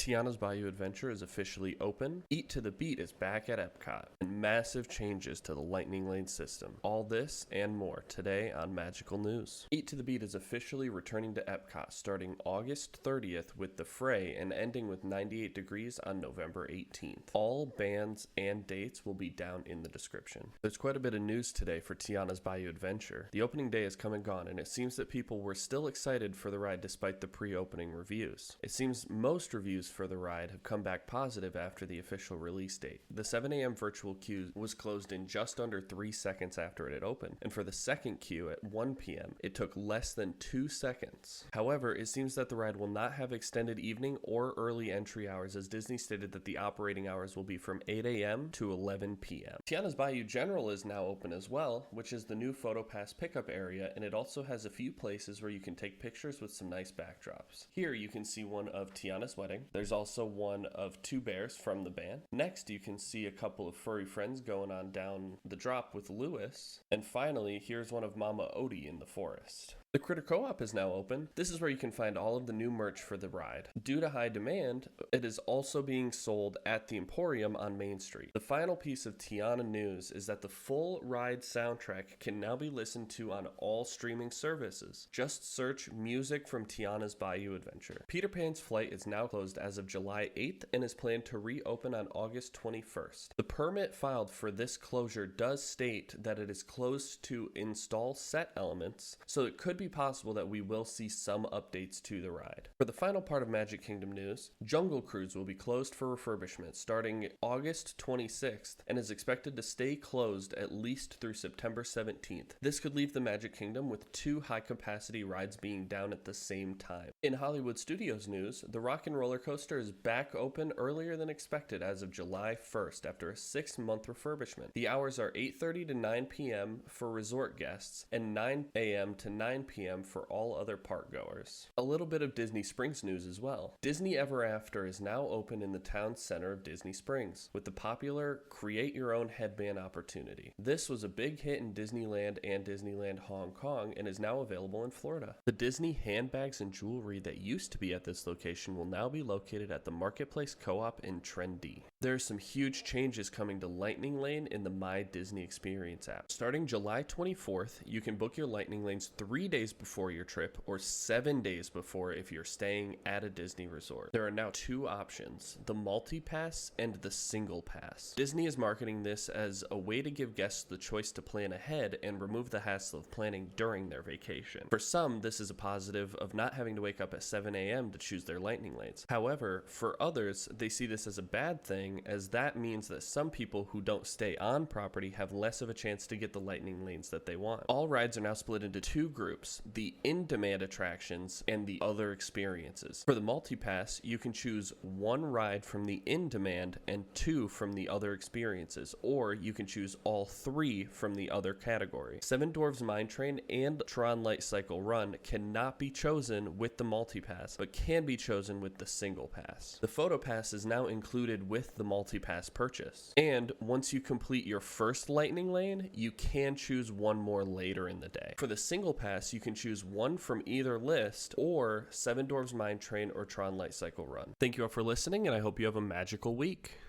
Tiana's Bayou Adventure is officially open, Eat to the Beat is back at Epcot, and massive changes to the Lightning Lane system. All this and more today on Magical News. Eat to the Beat is officially returning to Epcot starting August 30th with the Fray and ending with 98 Degrees on November 18th. All bands and dates will be down in the description. There's quite a bit of news today for Tiana's Bayou Adventure. The opening day has come and gone, and it seems that people were still excited for the ride despite the pre-opening reviews. It seems most reviews for the ride have come back positive after the official release date. The 7 a.m. virtual queue was closed in just under 3 seconds after it had opened, and for the second queue at 1 p.m., it took less than 2 seconds. However, it seems that the ride will not have extended evening or early entry hours, as Disney stated that the operating hours will be from 8 a.m. to 11 p.m. Tiana's Bayou General is now open as well, which is the new PhotoPass pickup area, and it also has a few places where you can take pictures with some nice backdrops. Here you can see one of Tiana's wedding. There's also one of 2 bears from the band. Next, you can see a couple of furry friends going on down the drop with Lewis. And finally, here's one of Mama Odie in the forest. The Critter Co-op is now open. This is where you can find all of the new merch for the ride. Due to high demand, it is also being sold at the Emporium on Main Street. The final piece of Tiana news is that the full ride soundtrack can now be listened to on all streaming services. Just search music from Tiana's Bayou Adventure. Peter Pan's flight is now closed as of July 8th and is planned to reopen on August 21st. The permit filed for this closure does state that it is closed to install set elements, so it could be possible that we will see some updates to the ride. For the final part of Magic Kingdom news, Jungle Cruise will be closed for refurbishment starting August 26th and is expected to stay closed at least through September 17th. This could leave the Magic Kingdom with 2 high-capacity rides being down at the same time. In Hollywood Studios news, the Rock and Roller Coaster is back open earlier than expected as of July 1st after a 6-month refurbishment. The hours are 8:30 to 9 p.m. for resort guests and 9 a.m. to 9 p.m. for all other park goers. A little bit of Disney Springs news as well. Disney Ever After is now open in the town center of Disney Springs with the popular Create Your Own Headband opportunity. This was a big hit in Disneyland and Disneyland Hong Kong and is now available in Florida. The Disney handbags and jewelry that used to be at this location will now be located at the Marketplace Co-op in Tren-D. There are some huge changes coming to Lightning Lane in the My Disney Experience app. Starting July 24th, you can book your Lightning Lanes 3 days before your trip or 7 days before if you're staying at a Disney resort. There are now 2 options, the multi-pass and the single pass. Disney is marketing this as a way to give guests the choice to plan ahead and remove the hassle of planning during their vacation. For some, this is a positive of not having to wake up at 7 a.m. to choose their Lightning Lanes. However, for others, they see this as a bad thing, as that means that some people who don't stay on property have less of a chance to get the Lightning Lanes that they want. All rides are now split into 2 groups, the in-demand attractions and the other experiences. For the multi-pass, you can choose 1 ride from the in-demand and 2 from the other experiences, or you can choose all 3 from the other category. Seven Dwarfs Mine Train and Tron Light Cycle Run cannot be chosen with the multi-pass, but can be chosen with the single pass. The Photo Pass is now included with the multi-pass purchase, and once you complete your first Lightning Lane, you can choose 1 more later in the day. For the single pass, you can choose 1 from either list, or Seven Dwarfs Mine Train or Tron Light Cycle Run. Thank you all for listening, and I hope you have a magical week.